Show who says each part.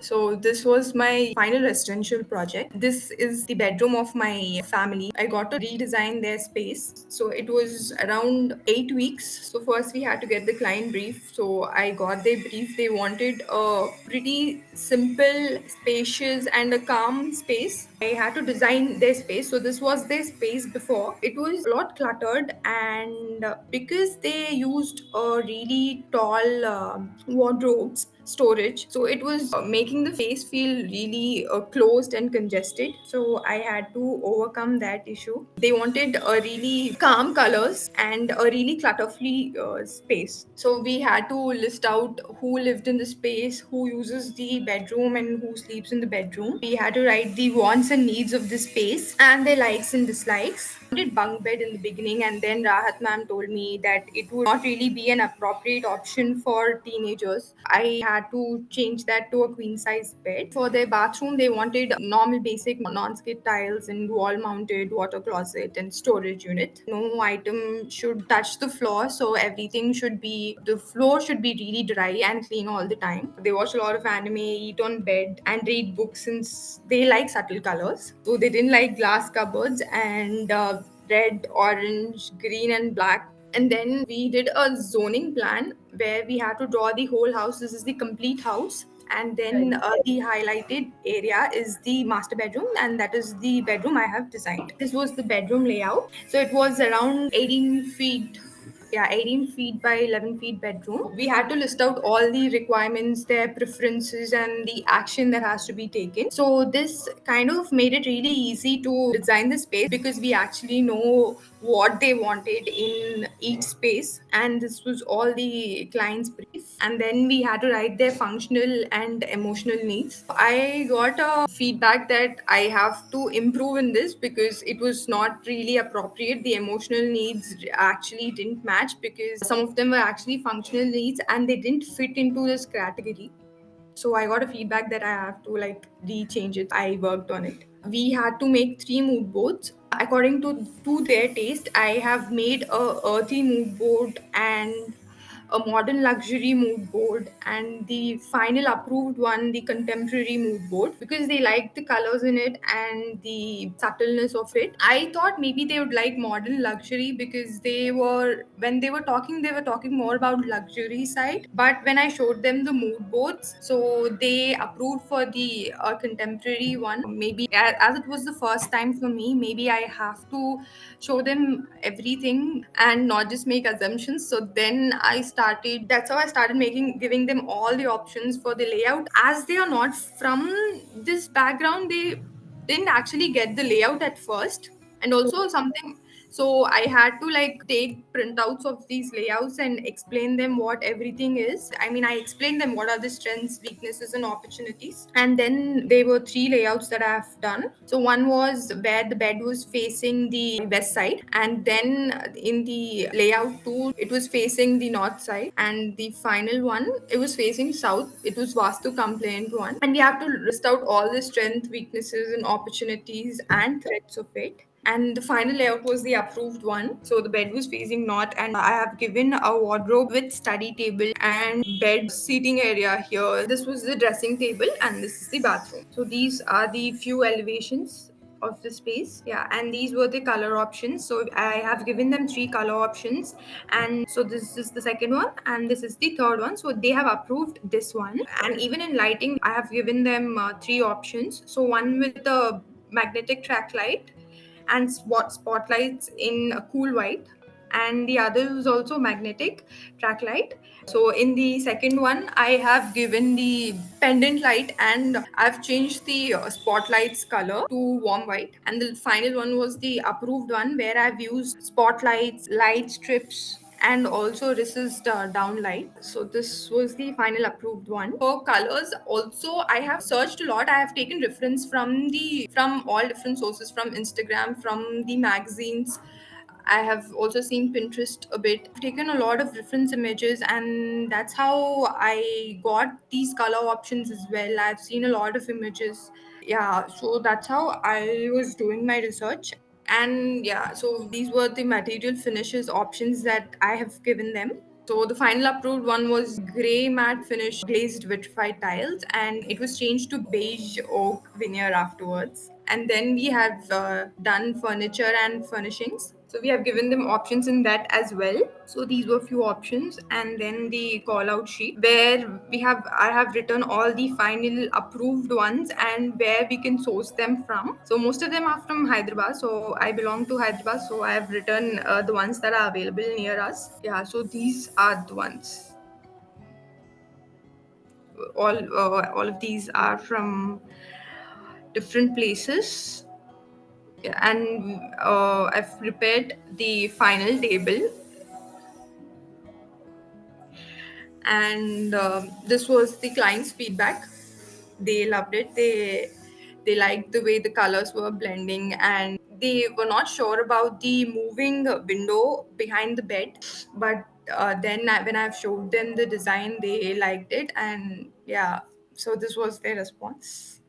Speaker 1: So this was my final residential project. This is the bedroom of my family. I got to redesign their space. So it was around 8 weeks. So first we had to get the client brief. So I got their brief. They wanted a pretty simple, spacious, and a calm space. I had to design their space. So this was their space before. It was a lot cluttered, and because they used a really tall wardrobes storage, so it was making the face feel really closed and congested. So I had to overcome that issue. They wanted a really calm colors and a really clutter free space. So we had to list out who lived in the space, who uses the bedroom, and who sleeps in the bedroom. We had to write the wants and needs of the space and their likes and dislikes. I did bunk bed in the beginning, and then Rahat ma'am told me that it would not really be an appropriate option for teenagers. I had to change that to a queen size bed. For their bathroom, they wanted normal basic non-skid tiles and wall mounted water closet and storage unit. No item should touch the floor, so everything should be, the floor should be really dry and clean all the time. They watch a lot of anime, eat on bed, and read books since they like subtle colors. So they didn't like glass cupboards and red, orange, green, and black. And then we did a zoning plan where we had to draw the whole house. This is the complete house. And then
Speaker 2: Right.
Speaker 1: the highlighted area is the master bedroom, and that is the bedroom I have designed. This was the bedroom layout. So it was around 18 feet, yeah, 18 feet by 11 feet bedroom. We had to list out all the requirements, their preferences, and the action that has to be taken. So this kind of made it really easy to design the space because we actually know what they wanted in each space, and this was all the client's brief. And then we had to write their functional and emotional needs. I got a feedback that I have to improve in this because it was not really appropriate. The emotional needs actually didn't match because some of them were actually functional needs and they didn't fit into this category. So I got a feedback that I have to like rechange it. I worked on it. We had to make 3 mood boards according to their taste. I have made a earthy mood board and a modern luxury mood board, and the final approved one, the contemporary mood board, because they liked the colors in it and the subtleness of it. I thought maybe they would like modern luxury because they were, when they were talking more about luxury side. But when I showed them the mood boards, so they approved for the contemporary one. Maybe as it was the first time for me, maybe I have to show them everything and not just make assumptions. So then I started, that's how I started making, giving them all the options for the layout. As they are not from this background, they didn't actually get the layout at first. And also something, so I had to like take printouts of these layouts and explain them what everything is. I mean, I explained them what are the strengths, weaknesses, and opportunities. And then there were 3 layouts that I have done. So one was where the bed was facing the west side, and then in the layout 2, it was facing the north side, and the final one, it was facing south. It was Vastu complaint one, and we have to list out all the strength, weaknesses, and opportunities and threats of it. And the final layout was the approved one. So the bed was facing north, and I have given a wardrobe with study table and bed seating area here. This was the dressing table, and this is the bathroom. So these are the few elevations of the space. Yeah, and these were the color options. So I have given them 3 color options, and so this is the second one, and this is the third one. So they have approved this one. And even in lighting, I have given them 3 options. So one with the magnetic track light and spotlights in a cool white, and the other is also magnetic track light. So in the second one, I have given the pendant light, and I've changed the spotlights color to warm white. And the final one was the approved one where I've used spotlights, light strips, and also resist downlight. So this was the final approved one. For colors also, I have searched a lot. I have taken reference from all different sources, from Instagram, from the magazines. I have also seen Pinterest a bit. I've taken a lot of reference images, and that's how I got these color options as well. I've seen a lot of images. Yeah, so that's how I was doing my research. And yeah, so these were the material finishes options that I have given them. So the final approved one was grey matte finish glazed vitrified tiles, and it was changed to beige oak veneer afterwards. And then we have done furniture and furnishings. So we have given them options in that as well. So these were few options, and then the call out sheet where I have written all the final approved ones and where we can source them from. So most of them are from Hyderabad. So I belong to Hyderabad. So I have written the ones that are available near us. Yeah. So these are the ones. All of these are from different places. Yeah, and I've prepared the final table, and this was the client's feedback. They loved it. They liked the way the colors were blending, and they were not sure about the moving window behind the bed. But when I've showed them the design, they liked it, and yeah, so this was their response.